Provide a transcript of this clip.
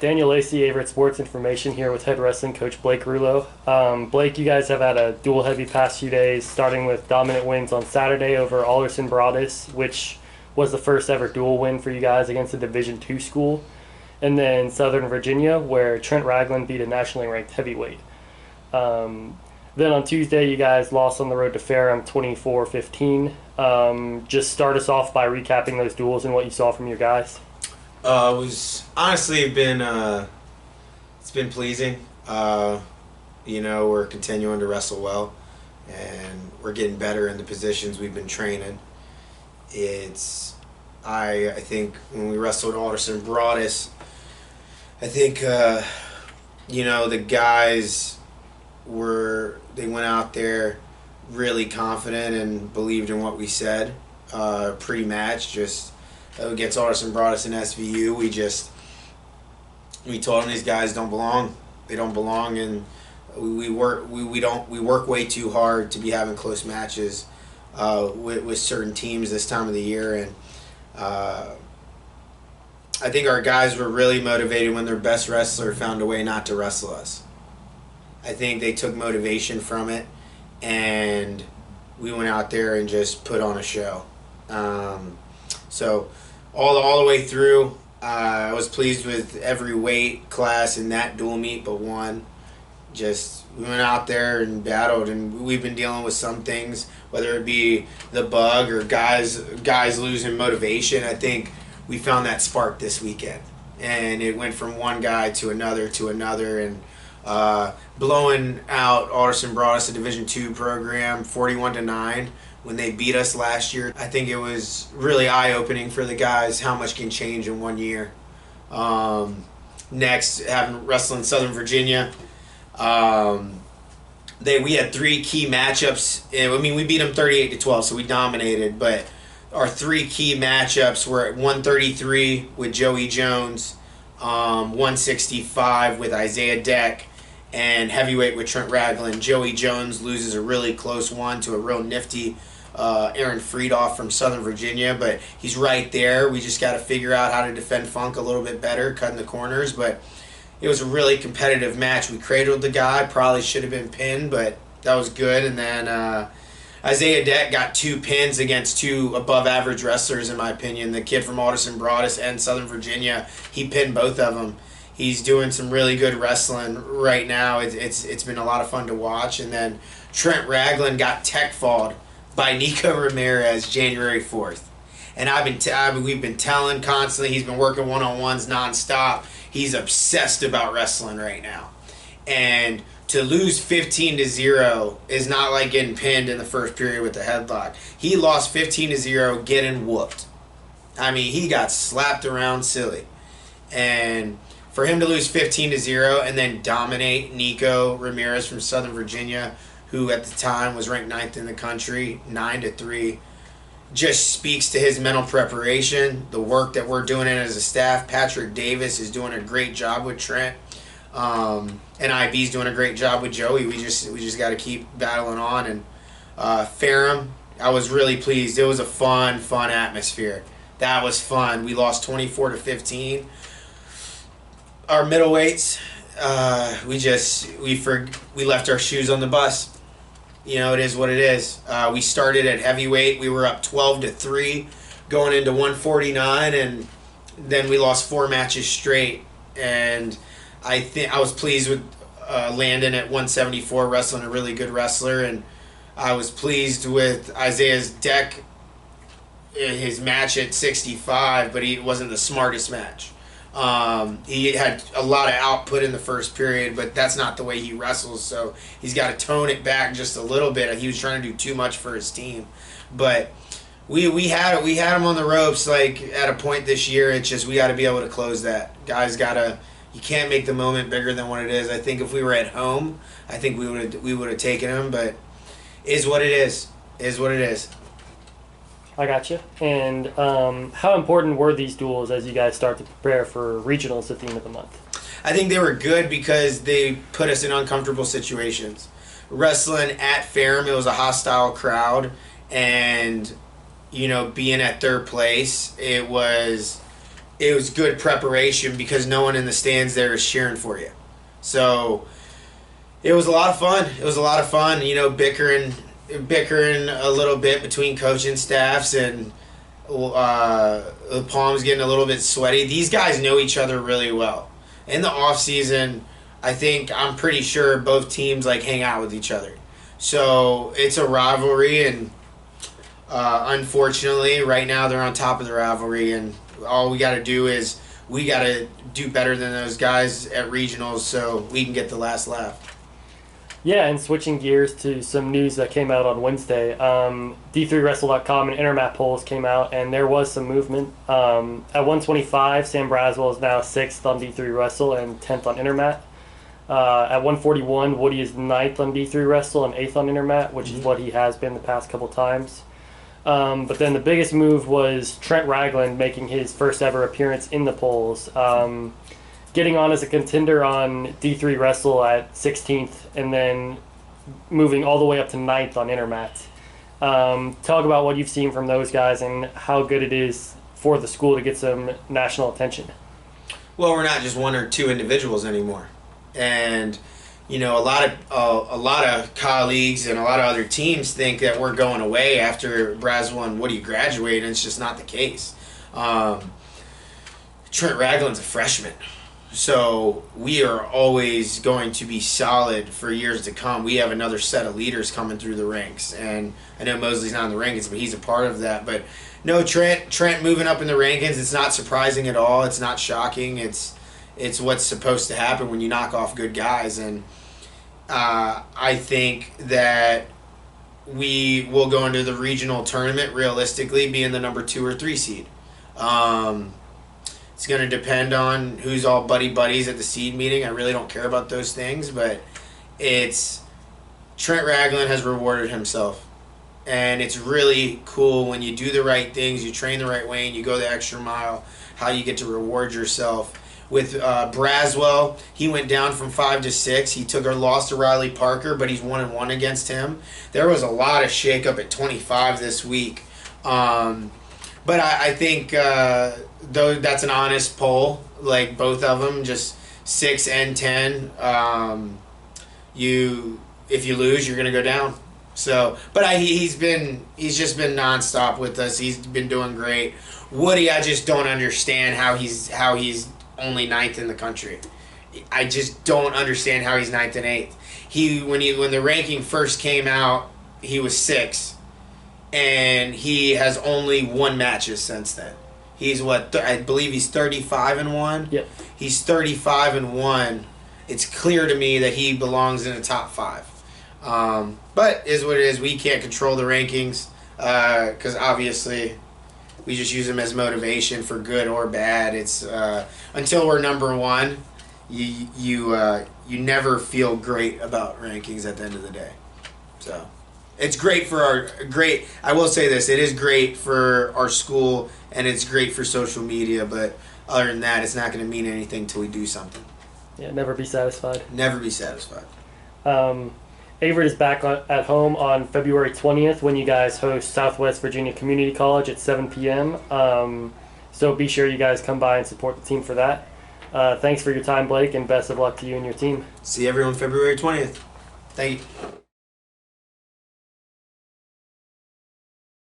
Daniel Lacey, Averett Sports Information here with head wrestling coach Blake Roulo. Blake, you guys have had a dual heavy past few days, starting with dominant wins on Saturday over Alderson Broadus, which was the first ever dual win for you guys against a Division II school, and then Southern Virginia, where Trent Ragland beat a nationally ranked heavyweight. Then on Tuesday, you guys lost on the road to Ferrum 24-15. Just start us off by recapping those duels and what you saw from your guys. It was honestly it's been pleasing. We're continuing to wrestle well, and we're getting better in the positions we've been training. I think when we wrestled Alderson Broadus, I think the guys they went out there really confident and believed in what we said pre-match. Just against Alderson Broadus and SVU, we told them these guys don't belong. They don't belong, and we work way too hard to be having close matches with certain teams this time of the year. And I think our guys were really motivated when their best wrestler found a way not to wrestle us. I think they took motivation from it, and we went out there and just put on a show. So all the way through, I was pleased with every weight class in that dual meet but one. Just we went out there and battled, and we've been dealing with some things, whether it be the bug or guys losing motivation. I think we found that spark this weekend, and it went from one guy to another, and blowing out Alderson Broadus, a Division II program, 41-9 when they beat us last year. I think it was really eye-opening for the guys how much can change in 1 year. Next, having wrestling Southern Virginia, we had three key matchups. We beat them 38-12, so we dominated. But our three key matchups were at 133 with Joey Jones, 165 with Isaiah Deck, and heavyweight with Trent Ragland. Joey Jones loses a really close one to a real nifty Aaron Friedoff from Southern Virginia, but he's right there. We just got to figure out how to defend Funk a little bit better, cutting the corners. But it was a really competitive match. We cradled the guy. Probably should have been pinned, but that was good. And then Isaiah Deck got 2 pins against 2 above-average wrestlers, in my opinion. The kid from Alderson Broadus and Southern Virginia, he pinned both of them. He's doing some really good wrestling right now. It's been a lot of fun to watch. And then Trent Ragland got tech-falled by Nico Ramirez January 4th. And we've been telling constantly, he's been working one-on-ones nonstop. He's obsessed about wrestling right now. And to lose 15-0 is not like getting pinned in the first period with the headlock. He lost 15-0 getting whooped. He got slapped around silly. And for him to lose 15-0 and then dominate Nico Ramirez from Southern Virginia, who at the time was ranked 9th in the country, 9-3, just speaks to his mental preparation, the work that we're doing as a staff. Patrick Davis is doing a great job with Trent, and IB's doing a great job with Joey. We just got to keep battling on. And Ferrum, I was really pleased. It was a fun atmosphere. That was fun. We lost 24-15. Our middleweights, we left our shoes on the bus. It is what it is. We started at heavyweight. We were up 12-3 going into 149, and then we lost 4 matches straight. And I was pleased with Landon at 174, wrestling a really good wrestler, and I was pleased with Isaiah's Deck, his match at 65, but it wasn't the smartest match. He had a lot of output in the first period, but that's not the way he wrestles, so he's got to tone it back just a little bit. He was trying to do too much for his team. But we had him on the ropes at a point this year. It's just we got to be able to close that. You can't make the moment bigger than what it is. I think if we were at home, I think we would have taken him, but is what it is. Is what it is. I got you. And how important were these duels as you guys start to prepare for regionals at the end of the month? I think they were good because they put us in uncomfortable situations. Wrestling at Ferrum, it was a hostile crowd, and being at third place, it was it was good preparation because no one in the stands there is cheering for you. So it was a lot of fun. It was a lot of fun, bickering a little bit between coaching staffs, and the palms getting a little bit sweaty. These guys know each other really well. In the off season, I'm pretty sure both teams hang out with each other. So it's a rivalry, and unfortunately, right now they're on top of the rivalry, and all we got to do is we got to do better than those guys at regionals so we can get the last laugh. Yeah, and switching gears to some news that came out on Wednesday, D3Wrestle.com and Intermat polls came out, and there was some movement. At 125, Sam Braswell is now 6th on D3 Wrestle and 10th on Intermat. At 141, Woody is 9th on D3 Wrestle and 8th on Intermat, which is what he has been the past couple times. But then the biggest move was Trent Ragland making his first ever appearance in the polls. Getting on as a contender on D3 Wrestle at 16th, and then moving all the way up to 9th on Intermat. Talk about what you've seen from those guys and how good it is for the school to get some national attention. Well, we're not just one or two individuals anymore, and a lot of colleagues and a lot of other teams think that we're going away after Braswell and Woody graduate, and it's just not the case. Trent Ragland's a freshman. So we are always going to be solid for years to come. We have another set of leaders coming through the ranks, and I know Mosley's not in the rankings, but he's a part of that. But no, Trent moving up in the rankings, it's not surprising at all. It's not shocking. It's what's supposed to happen when you knock off good guys, and I think that we will go into the regional tournament realistically being the number 2 or 3 seed. It's going to depend on who's all buddies at the seed meeting. I really don't care about those things, but Trent Ragland has rewarded himself. And it's really cool when you do the right things, you train the right way, and you go the extra mile, how you get to reward yourself. With Braswell, he went down from 5 to 6. He took a loss to Riley Parker, but he's 1-1 against him. There was a lot of shakeup at 25 this week. But I think though that's an honest poll, both of them, just 6 and 10. If you lose, you're gonna go down. So, but he's just been nonstop with us. He's been doing great. Woody, I just don't understand how he's only 9th in the country. I just don't understand how he's 9th and 8th. When the ranking first came out, he was 6th. And he has only won matches since then. He's I believe he's 35-1. Yep. He's 35-1. It's clear to me that he belongs in the top 5. But is what it is. We can't control the rankings because obviously we just use them as motivation for good or bad. It's until we're number 1, you never feel great about rankings at the end of the day. So. It's great for I will say this, it is great for our school and it's great for social media, but other than that, it's not going to mean anything till we do something. Yeah, never be satisfied. Never be satisfied. Averett is back at home on February 20th when you guys host Southwest Virginia Community College at 7 p.m. So be sure you guys come by and support the team for that. Thanks for your time, Blake, and best of luck to you and your team. See everyone February 20th. Thank you.